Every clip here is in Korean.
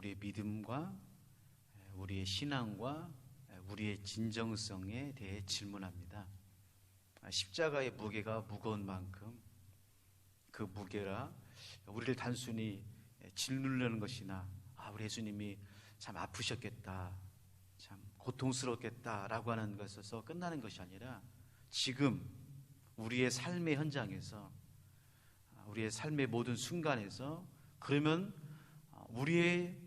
우리의 믿음과 우리의 신앙과 우리의 진정성에 대해 질문합니다. 십자가의 무게가 무거운 만큼 그 무게라 우리를 단순히 짓누르는 것이나 우리 예수님이 참 아프셨겠다, 참 고통스럽겠다라고 하는 것에서 끝나는 것이 아니라 지금 우리의 삶의 현장에서, 우리의 삶의 모든 순간에서 그러면 우리의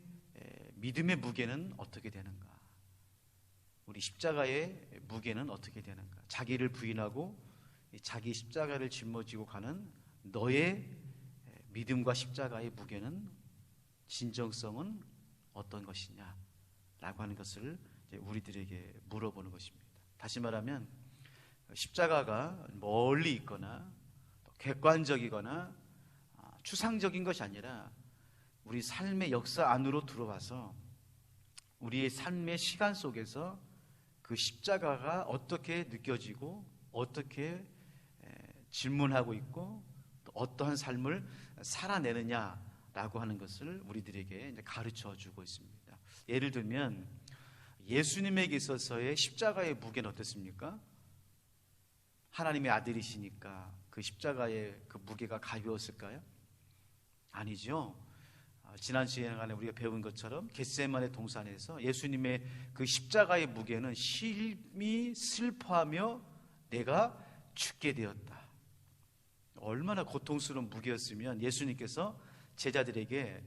믿음의 무게는 어떻게 되는가? 우리 십자가의 무게는 어떻게 되는가? 자기를 부인하고 자기 십자가를 짊어지고 가는 너의 믿음과 십자가의 무게는, 진정성은 어떤 것이냐? 라고 하는 것을 우리들에게 물어보는 것입니다. 다시 말하면 십자가가 멀리 있거나 객관적이거나 추상적인 것이 아니라 우리 삶의 역사 안으로 들어와서 우리의 삶의 시간 속에서 그 십자가가 어떻게 느껴지고 어떻게 질문하고 있고 또 어떠한 삶을 살아내느냐라고 하는 것을 우리들에게 가르쳐 주고 있습니다. 예를 들면 예수님에게 있어서의 십자가의 무게는 어떻습니까? 하나님의 아들이시니까 그 십자가의 그 무게가 가벼웠을까요? 아니죠. 지난 시간에 우리가 배운 것처럼 겟세마네 동산에서 예수님의 그 십자가의 무게는 심히 슬퍼하며 내가 죽게 되었다. 얼마나 고통스러운 무게였으면 예수님께서 제자들에게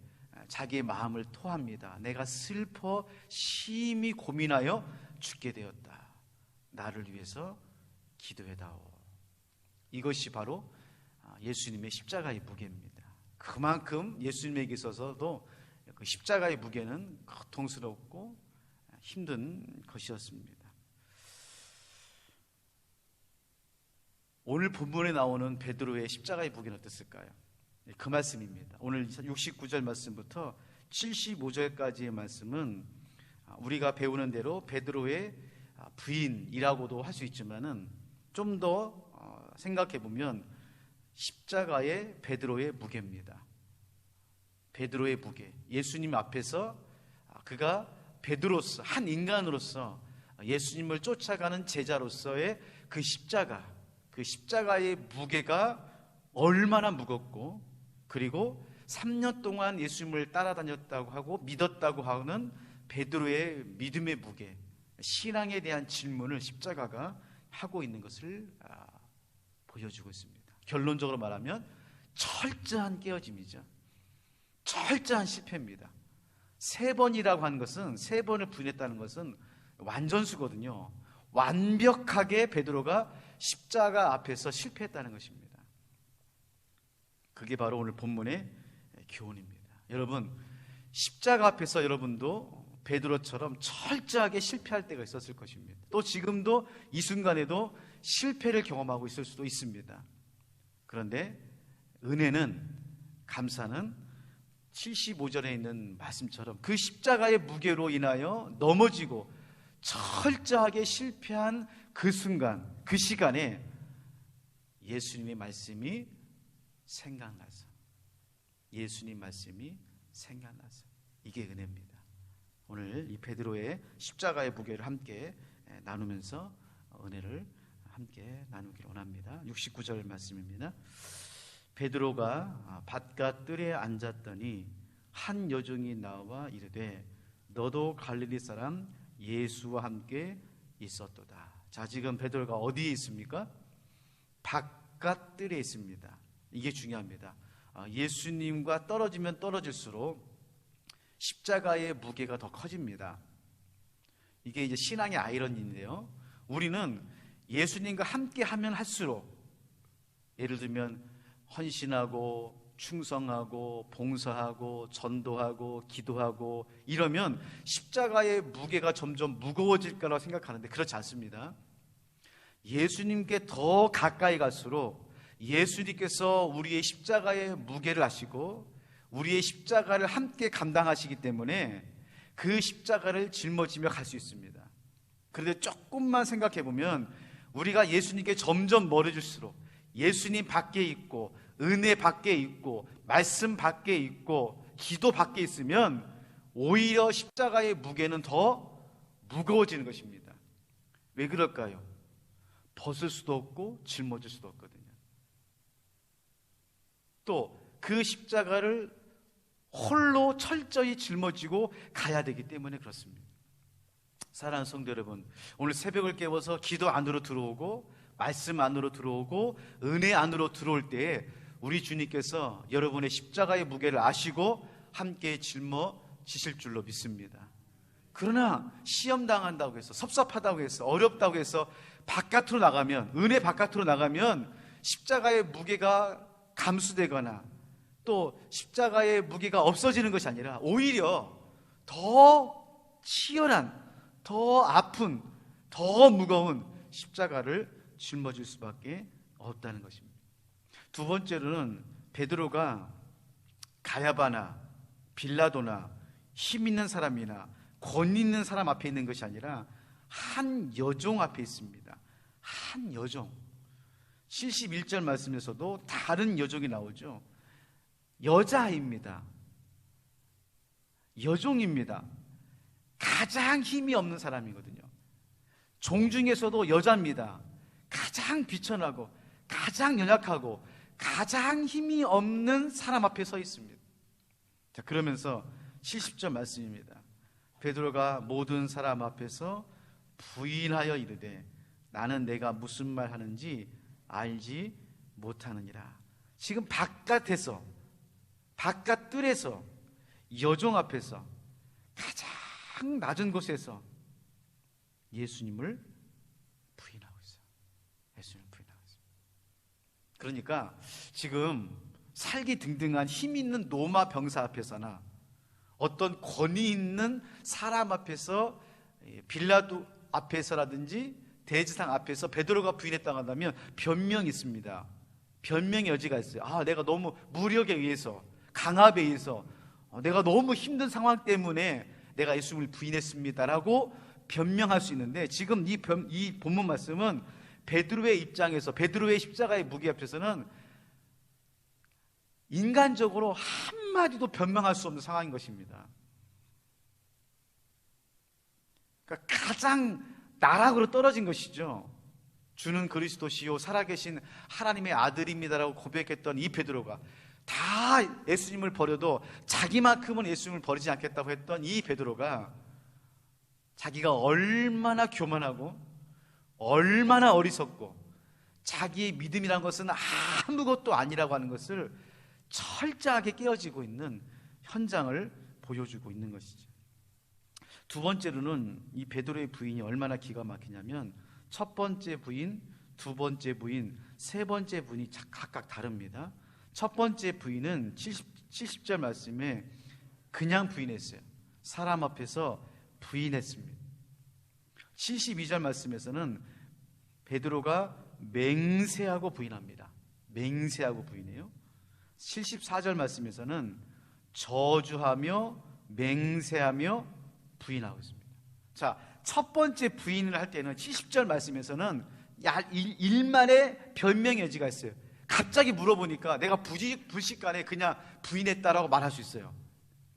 자기의 마음을 토합니다. 내가 슬퍼 심히 고민하여 죽게 되었다. 나를 위해서 기도해다오. 이것이 바로 예수님의 십자가의 무게입니다. 그만큼 예수님에게 있어서도 그 십자가의 무게는 고통스럽고 힘든 것이었습니다. 오늘 본문에 나오는 베드로의 십자가의 무게는 어땠을까요? 그 말씀입니다. 오늘 69절 말씀부터 75절까지의 말씀은 우리가 배우는 대로 베드로의 부인이라고도 할 수 있지만은 좀 더 생각해 보면 십자가의 베드로의 무게입니다. 베드로의 무게. 예수님 앞에서 그가 베드로서, 한 인간으로서 예수님을 쫓아가는 제자로서의 그 십자가, 그 십자가의 무게가 얼마나 무겁고, 그리고 3년 동안 예수님을 따라다녔다고 하고 믿었다고 하는 베드로의 믿음의 무게, 신앙에 대한 질문을 십자가가 하고 있는 것을 보여주고 있습니다. 결론적으로 말하면 철저한 깨어짐이죠. 철저한 실패입니다. 3번이라고 하는 것은, 3번을 부인했다는 것은 완전수거든요. 완벽하게 베드로가 십자가 앞에서 실패했다는 것입니다. 그게 바로 오늘 본문의 교훈입니다. 여러분, 십자가 앞에서 여러분도 베드로처럼 철저하게 실패할 때가 있었을 것입니다. 또 지금도 이 순간에도 실패를 경험하고 있을 수도 있습니다. 그런데 은혜는, 감사는 75절에 있는 말씀처럼 그 십자가의 무게로 인하여 넘어지고 철저하게 실패한 그 순간, 그 시간에 예수님의 말씀이 생각나서, 예수님 말씀이 생각나서, 이게 은혜입니다. 오늘 이 베드로의 십자가의 무게를 함께 나누면서 은혜를 함께 나누기를 원합니다. 69절 말씀입니다. 베드로가 밭가 뜰에 앉았더니 한 여종이 나와 이르되 너도 갈릴리 사람 예수와 함께 있었도다. 자, 지금 베드로가 어디에 있습니까? 밭가 뜰에 있습니다. 이게 중요합니다. 예수님과 떨어지면 떨어질수록 십자가의 무게가 더 커집니다. 이게 이제 신앙의 아이러니인데요. 우리는 예수님과 함께 하면 할수록, 예를 들면 헌신하고 충성하고 봉사하고 전도하고 기도하고 이러면 십자가의 무게가 점점 무거워질 거라고 생각하는데 그렇지 않습니다. 예수님께 더 가까이 갈수록 예수님께서 우리의 십자가의 무게를 아시고 우리의 십자가를 함께 감당하시기 때문에 그 십자가를 짊어지며 갈 수 있습니다. 그런데 조금만 생각해 보면 우리가 예수님께 점점 멀어질수록 예수님 밖에 있고 은혜 밖에 있고 말씀 밖에 있고 기도 밖에 있으면 오히려 십자가의 무게는 더 무거워지는 것입니다. 왜 그럴까요? 벗을 수도 없고 짊어질 수도 없거든요. 또 그 십자가를 홀로 철저히 짊어지고 가야 되기 때문에 그렇습니다. 사랑하는 성도 여러분, 오늘 새벽을 깨워서 기도 안으로 들어오고 말씀 안으로 들어오고 은혜 안으로 들어올 때에 우리 주님께서 여러분의 십자가의 무게를 아시고 함께 짊어지실 줄로 믿습니다. 그러나 시험 당한다고 해서, 섭섭하다고 해서, 어렵다고 해서 바깥으로 나가면, 은혜 바깥으로 나가면 십자가의 무게가 감수되거나 또 십자가의 무게가 없어지는 것이 아니라 오히려 더 치열한, 더 아픈, 더 무거운 십자가를 짊어질 수밖에 없다는 것입니다. 두 번째로는 베드로가 가야바나 빌라도나 힘 있는 사람이나 권위 있는 사람 앞에 있는 것이 아니라 한 여종 앞에 있습니다. 한 여종. 71절 말씀에서도 다른 여종이 나오죠. 여자입니다. 여종입니다. 가장 힘이 없는 사람이거든요. 종 중에서도 여자입니다. 가장 비천하고 가장 연약하고 가장 힘이 없는 사람 앞에 서 있습니다. 자, 그러면서 70절 말씀입니다. 베드로가 모든 사람 앞에서 부인하여 이르되 나는 내가 무슨 말 하는지 알지 못하느니라. 지금 바깥에서, 바깥 뜰에서, 여종 앞에서 가장 낮은 곳에서 예수님을 부인하고 있어요. 예수님을 부인하고 있어요. 그러니까 지금 살기 등등한 힘 있는 로마 병사 앞에서나 어떤 권위 있는 사람 앞에서, 빌라도 앞에서라든지 대제사장 앞에서 베드로가 부인했다고 한다면 변명이 있습니다. 변명의 여지가 있어요. 아, 내가 너무 무력에 의해서, 강압에 의해서, 내가 너무 힘든 상황 때문에 내가 예수님을 부인했습니다라고 변명할 수 있는데, 지금 이 본문 말씀은 베드로의 입장에서, 베드로의 십자가의 무게 앞에서는 인간적으로 한마디도 변명할 수 없는 상황인 것입니다. 그러니까 가장 나락으로 떨어진 것이죠. 주는 그리스도시요 살아계신 하나님의 아들입니다라고 고백했던 이 베드로가, 다 예수님을 버려도 자기만큼은 예수님을 버리지 않겠다고 했던 이 베드로가 자기가 얼마나 교만하고 얼마나 어리석고 자기의 믿음이란 것은 아무것도 아니라고 하는 것을 철저하게 깨어지고 있는 현장을 보여주고 있는 것이죠. 두 번째로는 이 베드로의 부인이 얼마나 기가 막히냐면, 첫 번째 부인, 두 번째 부인, 세 번째 부인이 각각 다릅니다. 첫 번째 부인은 70절 말씀에 그냥 부인했어요. 사람 앞에서 부인했습니다. 72절 말씀에서는 베드로가 맹세하고 부인합니다. 맹세하고 부인해요. 74절 말씀에서는 저주하며 맹세하며 부인하고 있습니다. 자, 첫 번째 부인을 할 때는 70절 말씀에서는 일만의 변명의 여지가 있어요. 갑자기 물어보니까 내가 불식간에 그냥 부인했다라고 말할 수 있어요.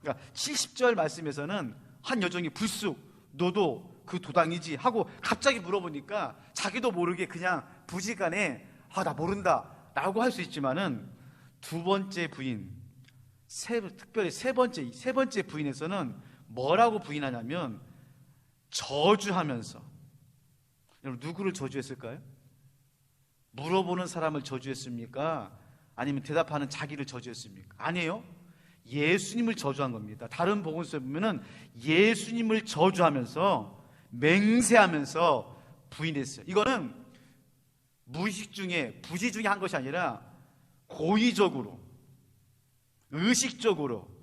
그러니까 70절 말씀에서는 한 여종이 불쑥 너도 그 도당이지 하고 갑자기 물어보니까 자기도 모르게 그냥 부지간에 나 모른다 라고 할 수 있지만은, 두 번째 부인, 특별히 세 번째 부인에서는 뭐라고 부인하냐면 저주하면서. 여러분, 누구를 저주했을까요? 물어보는 사람을 저주했습니까? 아니면 대답하는 자기를 저주했습니까? 아니에요. 예수님을 저주한 겁니다. 다른 복음서에 보면은 예수님을 저주하면서 맹세하면서 부인했어요. 이거는 무의식 중에, 부지 중에 한 것이 아니라 고의적으로, 의식적으로,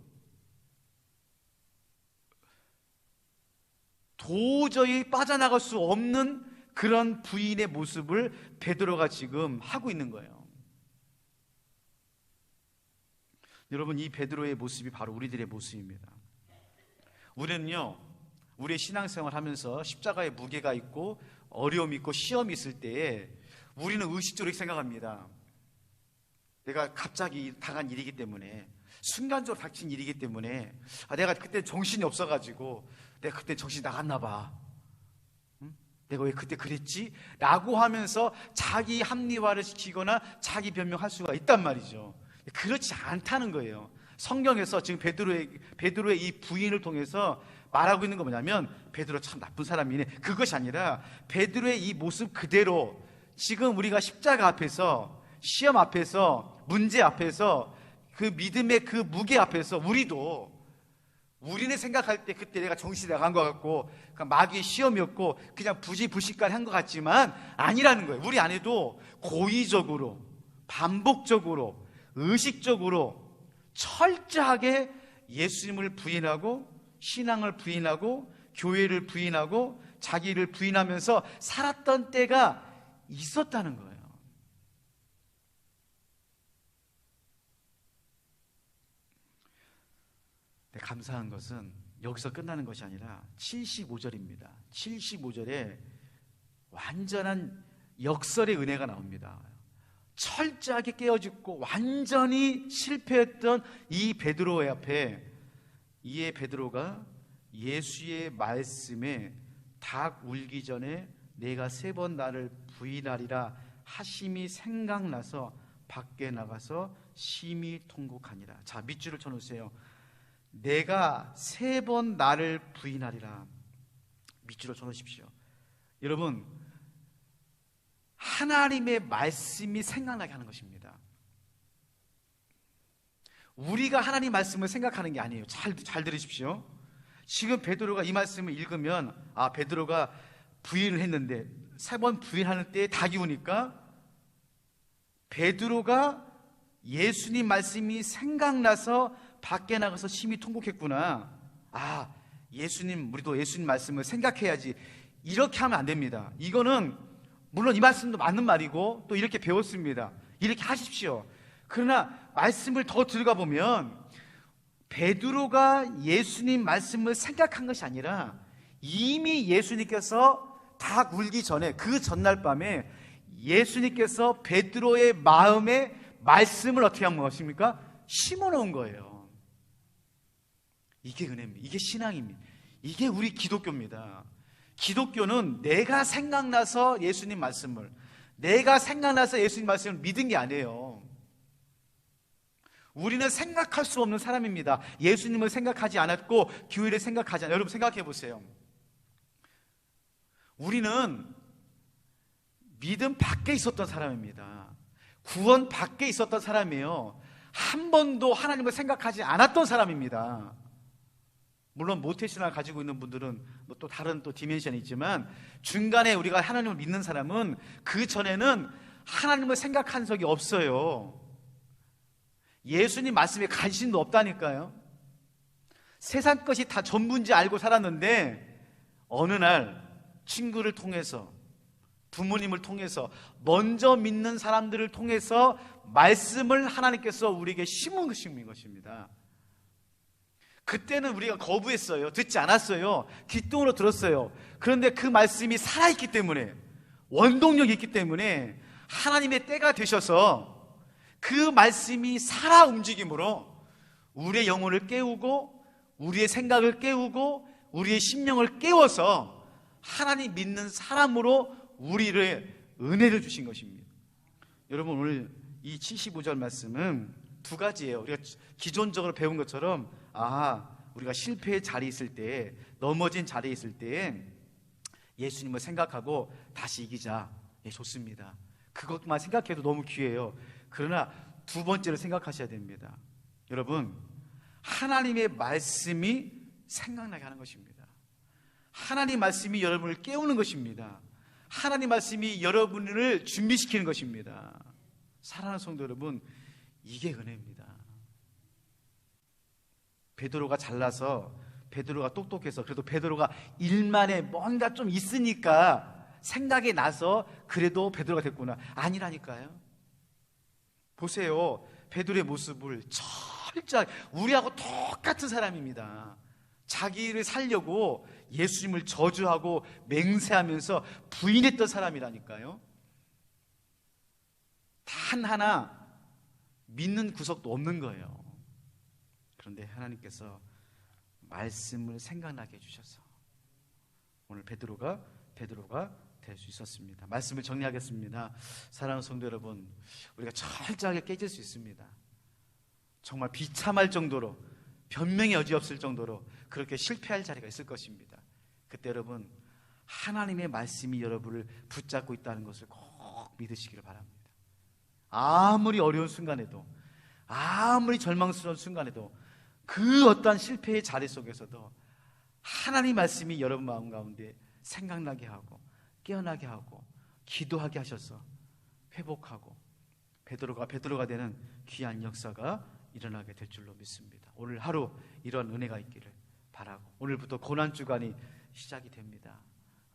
도저히 빠져나갈 수 없는 그런 부인의 모습을 베드로가 지금 하고 있는 거예요. 여러분, 이 베드로의 모습이 바로 우리들의 모습입니다. 우리는요, 우리의 신앙생활 하면서 십자가의 무게가 있고 어려움이 있고 시험이 있을 때에 우리는 의식적으로 생각합니다. 내가 갑자기 당한 일이기 때문에 순간적으로 닥친 일이기 때문에 내가 그때 정신이 없어가지고 내가 그때 정신이 나갔나 봐. 내가 왜 그때 그랬지? 라고 하면서 자기 합리화를 시키거나 자기 변명할 수가 있단 말이죠. 그렇지 않다는 거예요. 성경에서 지금 베드로의 이 부인을 통해서 말하고 있는 거 뭐냐면 베드로 참 나쁜 사람이네, 그것이 아니라 베드로의 이 모습 그대로 지금 우리가 십자가 앞에서, 시험 앞에서, 문제 앞에서, 그 믿음의 그 무게 앞에서 우리는 생각할 때 그때 내가 정신이 나간 것 같고 마귀의 시험이었고 그냥 부지불식간 한 것 같지만 아니라는 거예요. 우리 안에도 고의적으로, 반복적으로, 의식적으로 철저하게 예수님을 부인하고 신앙을 부인하고 교회를 부인하고 자기를 부인하면서 살았던 때가 있었다는 거예요. 감사한 것은 여기서 끝나는 것이 아니라 75절입니다. 75절에 완전한 역설의 은혜가 나옵니다. 철저하게 깨어짓고 완전히 실패했던 이 베드로의 앞에 이에 베드로가 예수의 말씀에 닭 울기 전에 내가 3번 나를 부인하리라 하심이 생각나서 밖에 나가서 심히 통곡하니라. 자, 밑줄을 쳐놓으세요. 내가 3번 나를 부인하리라. 밑줄을 쳐놓으십시오. 여러분, 하나님의 말씀이 생각나게 하는 것입니다. 우리가 하나님 말씀을 생각하는 게 아니에요. 잘 들으십시오. 지금 베드로가 이 말씀을 읽으면 베드로가 부인을 했는데 3번 부인하는 때에 닭이 우니까 베드로가 예수님 말씀이 생각나서 밖에 나가서 심히 통곡했구나. 예수님, 우리도 예수님 말씀을 생각해야지. 이렇게 하면 안 됩니다. 이거는 물론 이 말씀도 맞는 말이고 또 이렇게 배웠습니다. 이렇게 하십시오. 그러나 말씀을 더 들어가 보면 베드로가 예수님 말씀을 생각한 것이 아니라 이미 예수님께서 닭 울기 전에 그 전날 밤에 예수님께서 베드로의 마음에 말씀을 어떻게 한 것입니까? 심어놓은 거예요. 이게 은혜입니다. 이게 신앙입니다. 이게 우리 기독교입니다. 기독교는 내가 생각나서 예수님 말씀을 믿은 게 아니에요. 우리는 생각할 수 없는 사람입니다. 예수님을 생각하지 않았고 교회를 생각하지 않았어요. 여러분 생각해 보세요. 우리는 믿음 밖에 있었던 사람입니다. 구원 밖에 있었던 사람이에요. 한 번도 하나님을 생각하지 않았던 사람입니다. 물론 모태신앙을 가지고 있는 분들은 또 다른 디멘션이 있지만 중간에 우리가 하나님을 믿는 사람은 그 전에는 하나님을 생각한 적이 없어요. 예수님 말씀에 관심도 없다니까요. 세상 것이 다 전부인지 알고 살았는데 어느 날 친구를 통해서, 부모님을 통해서, 먼저 믿는 사람들을 통해서 말씀을 하나님께서 우리에게 심은 것입니다. 그때는 우리가 거부했어요. 듣지 않았어요. 귓등으로 들었어요. 그런데 그 말씀이 살아있기 때문에, 원동력이 있기 때문에 하나님의 때가 되셔서 그 말씀이 살아 움직임으로 우리의 영혼을 깨우고 우리의 생각을 깨우고 우리의 심령을 깨워서 하나님 믿는 사람으로 우리를 은혜를 주신 것입니다. 여러분, 오늘 이 75절 말씀은 두 가지예요. 우리가 기존적으로 배운 것처럼 우리가 실패의 자리에 있을 때, 넘어진 자리에 있을 때 예수님을 생각하고 다시 이기자. 좋습니다. 그것만 생각해도 너무 귀해요. 그러나 두 번째로 생각하셔야 됩니다. 여러분, 하나님의 말씀이 생각나게 하는 것입니다. 하나님 말씀이 여러분을 깨우는 것입니다. 하나님 말씀이 여러분을 준비시키는 것입니다. 사랑하는 성도 여러분, 이게 은혜입니다. 베드로가 잘나서, 베드로가 똑똑해서, 그래도 베드로가 일만에 뭔가 좀 있으니까 생각이 나서 그래도 베드로가 됐구나. 아니라니까요. 보세요. 베드로의 모습을 철저하게, 우리하고 똑같은 사람입니다. 자기를 살려고 예수님을 저주하고 맹세하면서 부인했던 사람이라니까요. 단 하나 믿는 구석도 없는 거예요. 그런데 하나님께서 말씀을 생각나게 해주셔서 오늘 베드로가 될 수 있었습니다. 말씀을 정리하겠습니다. 사랑하는 성도 여러분, 우리가 철저하게 깨질 수 있습니다. 정말 비참할 정도로, 변명의 여지 없을 정도로 그렇게 실패할 자리가 있을 것입니다. 그때 여러분, 하나님의 말씀이 여러분을 붙잡고 있다는 것을 꼭 믿으시기를 바랍니다. 아무리 어려운 순간에도, 아무리 절망스러운 순간에도, 그 어떠한 실패의 자리 속에서도 하나님 말씀이 여러분 마음 가운데 생각나게 하고 깨어나게 하고 기도하게 하셔서 회복하고 베드로가 되는 귀한 역사가 일어나게 될 줄로 믿습니다. 오늘 하루 이런 은혜가 있기를 바라고, 오늘부터 고난주간이 시작이 됩니다.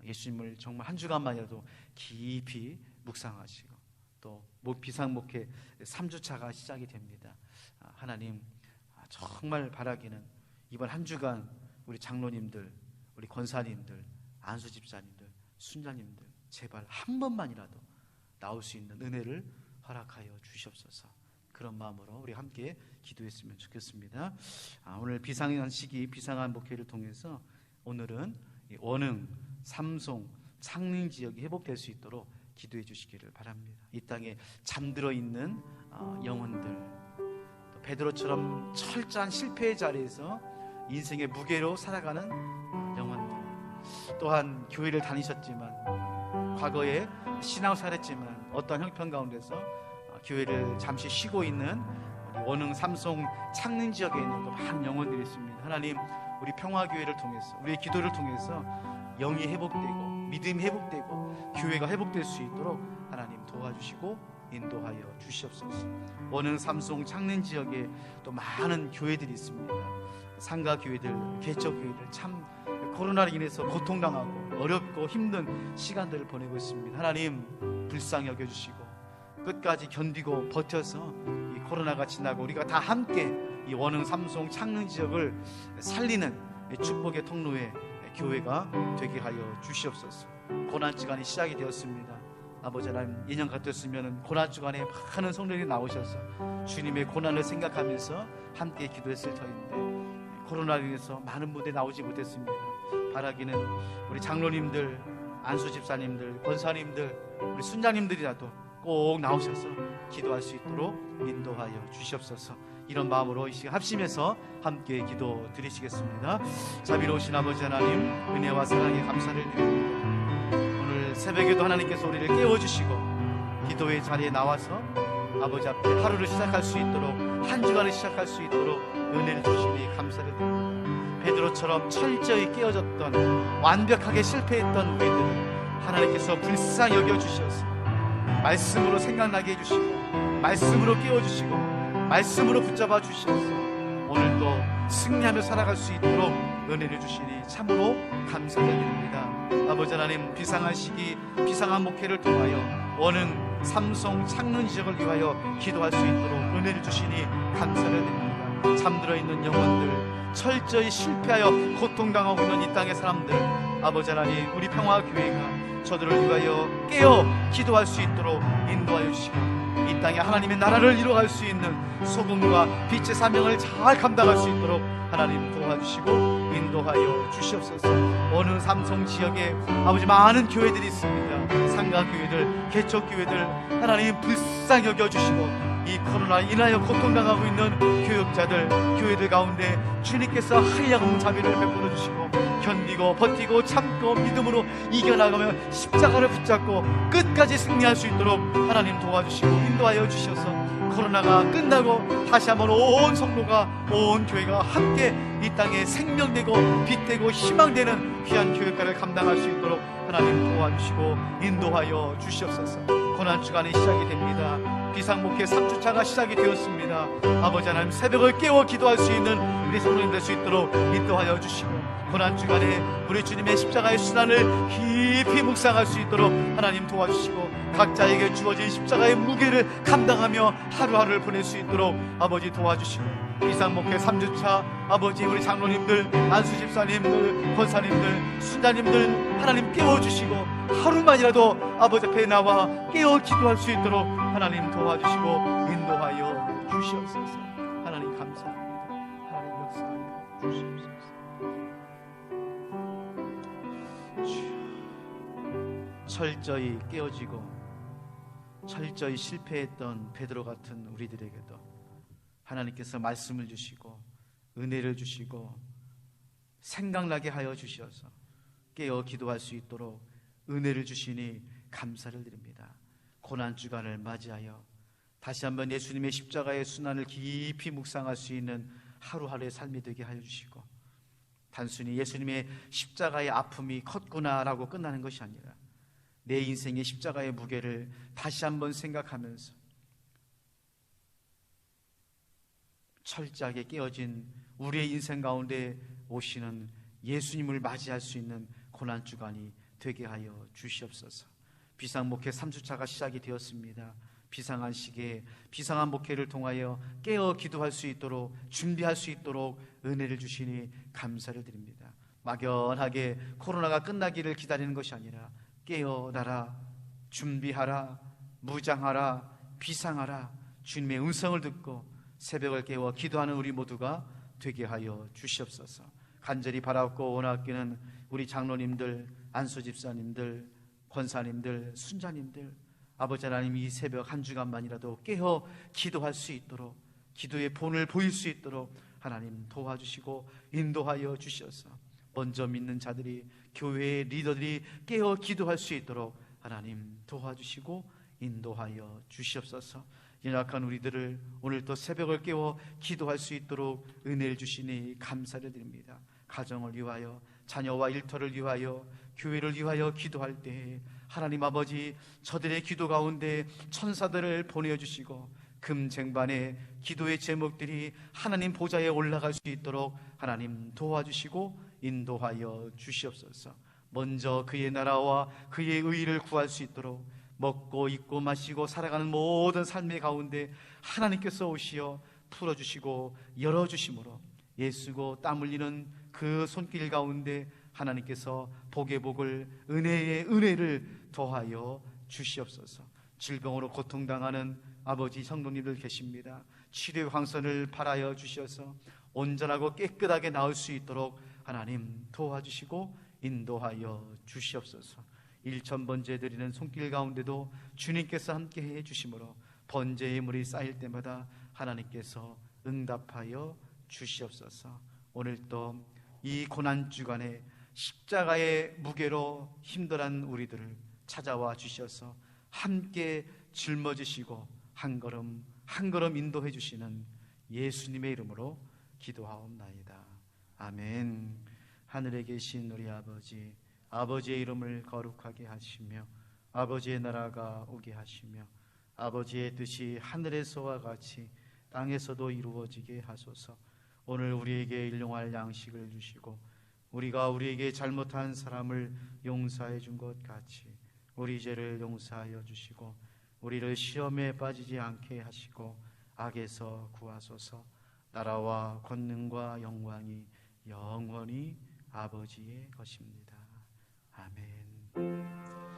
예수님을 정말 한 주간만이라도 깊이 묵상하시고 또 비상목회 3주차가 시작이 됩니다. 하나님, 정말 바라기는 이번 한 주간 우리 장로님들, 우리 권사님들, 안수집사님들, 순자님들 제발 한 번만이라도 나올 수 있는 은혜를 허락하여 주시옵소서. 그런 마음으로 우리 함께 기도했으면 좋겠습니다. 오늘 비상한 시기, 비상한 목회를 통해서 오늘은 원흥, 삼송, 창릉 지역이 회복될 수 있도록 기도해 주시기를 바랍니다. 이 땅에 잠들어 있는 영혼들, 또 베드로처럼 철저한 실패의 자리에서 인생의 무게로 살아가는 영혼들, 또한 교회를 다니셨지만 과거에 신앙생활 했지만 어떤 형편 가운데서 교회를 잠시 쉬고 있는 우리 원흥, 삼송, 창릉 지역에 있는 그 많은 영혼들이 있습니다. 하나님, 우리 평화교회를 통해서, 우리의 기도를 통해서 영이 회복되고 믿음이 회복되고 교회가 회복될 수 있도록 하나님 도와주시고 인도하여 주시옵소서. 원흥, 삼송, 창릉 지역에 또 많은 교회들이 있습니다. 상가교회들, 개척교회들, 참 코로나로 인해서 고통당하고 어렵고 힘든 시간들을 보내고 있습니다. 하나님, 불쌍히 여겨주시고 끝까지 견디고 버텨서 이 코로나가 지나고 우리가 다 함께 이 원흥, 삼송, 창릉 지역을 살리는 축복의 통로에 교회가 되게 하여 주시옵소서. 고난주간이 시작이 되었습니다. 아버지 하나님, 2년 같았으면 고난주간에 많은 성도들이 나오셔서 주님의 고난을 생각하면서 함께 기도했을 터인데 코로나로 인해서 많은 무대에 나오지 못했습니다. 바라기는 우리 장로님들, 안수집사님들, 권사님들, 우리 순장님들이라도 꼭 나오셔서 기도할 수 있도록 인도하여 주시옵소서. 이런 마음으로 이 시간 합심해서 함께 기도 드리시겠습니다. 자비로우신 아버지 하나님, 은혜와 사랑에 감사를 드립니다. 오늘 새벽에도 하나님께서 우리를 깨워주시고 기도의 자리에 나와서 아버지 앞에 하루를 시작할 수 있도록, 한 주간을 시작할 수 있도록 은혜를 주시니 감사를 드립니다. 베드로처럼 철저히 깨어졌던, 완벽하게 실패했던 우리들을 하나님께서 불쌍히 여겨주셔서 말씀으로 생각나게 해주시고 말씀으로 깨워주시고 말씀으로 붙잡아 주셔서 오늘도 승리하며 살아갈 수 있도록 은혜를 주시니 참으로 감사를 드립니다. 아버지 하나님, 비상한 시기, 비상한 목회를 통하여 원흥, 삼송, 창릉 지역을 위하여 기도할 수 있도록 은혜를 주시니 감사를 드립니다. 잠들어 있는 영혼들, 철저히 실패하여 고통당하고 있는 이 땅의 사람들, 아버지 하나님, 우리 평화교회가 저들을 위하여 깨어 기도할 수 있도록 인도하여 주시고 이 땅에 하나님의 나라를 이루어갈 수 있는 소금과 빛의 사명을 잘 감당할 수 있도록 하나님 도와주시고 인도하여 주시옵소서. 어느 삼성 지역에 아버지 많은 교회들이 있습니다. 상가교회들, 개척교회들 하나님 불쌍히 여겨주시고 이 코로나 인하여 고통당하고 있는 교역자들, 교회들 가운데 주님께서 한량없는 자비를 베풀어 주시고 견디고 버티고 참고 믿음으로 이겨나가며 십자가를 붙잡고 끝까지 승리할 수 있도록 하나님 도와주시고 인도하여 주셔서 코로나가 끝나고 다시 한번 온 성도가, 온 교회가 함께 이 땅에 생명되고 빛되고 희망되는 귀한 교회가를 감당할 수 있도록 하나님 도와주시고 인도하여 주시옵소서. 고난주간이 시작이 됩니다. 비상목회 3주차가 시작이 되었습니다. 아버지 하나님, 새벽을 깨워 기도할 수 있는 우리 성도님 될 수 있도록 인도하여 주시고 고난주간에 우리 주님의 십자가의 순환을 깊이 묵상할 수 있도록 하나님 도와주시고 각자에게 주어진 십자가의 무게를 감당하며 하루하루를 보낼 수 있도록 아버지 도와주시고 비상목회 3주차 아버지 우리 장로님들, 안수집사님들, 권사님들, 순자님들 하나님 깨워주시고 하루만이라도 아버지 앞에 나와 깨어 기도할 수 있도록 하나님 도와주시고 인도하여 주시옵소서. 하나님 감사합니다. 철저히 깨어지고 철저히 실패했던 베드로 같은 우리들에게도 하나님께서 말씀을 주시고 은혜를 주시고 생각나게 하여 주셔서 깨어 기도할 수 있도록 은혜를 주시니 감사를 드립니다. 고난주간을 맞이하여 다시 한번 예수님의 십자가의 순환을 깊이 묵상할 수 있는 하루하루의 삶이 되게 하여 주시고, 단순히 예수님의 십자가의 아픔이 컸구나라고 끝나는 것이 아니라 내 인생의 십자가의 무게를 다시 한번 생각하면서 철저하게 깨어진 우리의 인생 가운데 오시는 예수님을 맞이할 수 있는 고난주간이 되게 하여 주시옵소서. 비상목회 3주차가 시작이 되었습니다. 비상한 시기에 비상한 목회를 통하여 깨어 기도할 수 있도록 준비할 수 있도록 은혜를 주시니 감사를 드립니다. 막연하게 코로나가 끝나기를 기다리는 것이 아니라 깨어나라, 준비하라, 무장하라, 비상하라, 주님의 음성을 듣고 새벽을 깨워 기도하는 우리 모두가 되게 하여 주시옵소서. 간절히 바라고 원하기는 우리 장로님들, 안수집사님들, 권사님들, 순자님들, 아버지 하나님, 이 새벽 한 주간만이라도 깨어 기도할 수 있도록, 기도의 본을 보일 수 있도록 하나님 도와주시고 인도하여 주셔서 먼저 믿는 자들이, 교회의 리더들이 깨어 기도할 수 있도록 하나님 도와주시고 인도하여 주시옵소서. 연약한 우리들을 오늘 또 새벽을 깨워 기도할 수 있도록 은혜를 주시니 감사를 드립니다. 가정을 위하여, 자녀와 일터를 위하여, 교회를 위하여 기도할 때 하나님 아버지, 저들의 기도 가운데 천사들을 보내주시고 금쟁반의 기도의 제목들이 하나님 보좌에 올라갈 수 있도록 하나님 도와주시고 인도하여 주시옵소서. 먼저 그의 나라와 그의 의를 구할 수 있도록 먹고 입고 마시고 살아가는 모든 삶의 가운데 하나님께서 오시어 풀어주시고 열어주심으로 예수고 땀 흘리는 그 손길 가운데 하나님께서 복의 복을, 은혜의 은혜를 더하여 주시옵소서. 질병으로 고통당하는 아버지 성도님들 계십니다. 치료의 황선을 바라여 주셔서 온전하고 깨끗하게 나을 수 있도록 하나님 도와주시고 인도하여 주시옵소서. 일천번제 드리는 손길 가운데도 주님께서 함께해 주심으로 번제의 물이 쌓일 때마다 하나님께서 응답하여 주시옵소서. 오늘도 이 고난주간에 십자가의 무게로 힘들어한 우리들을 찾아와 주셔서 함께 짊어지시고 한 걸음 한 걸음 인도해 주시는 예수님의 이름으로 기도하옵나이다. 아멘. 하늘에 계신 우리 아버지, 아버지의 이름을 거룩하게 하시며 아버지의 나라가 오게 하시며 아버지의 뜻이 하늘에서와 같이 땅에서도 이루어지게 하소서. 오늘 우리에게 일용할 양식을 주시고 우리가 우리에게 잘못한 사람을 용서해 준 것 같이 우리 죄를 용서하여 주시고 우리를 시험에 빠지지 않게 하시고 악에서 구하소서. 나라와 권능과 영광이 영원히 아버지의 것입니다. 아멘.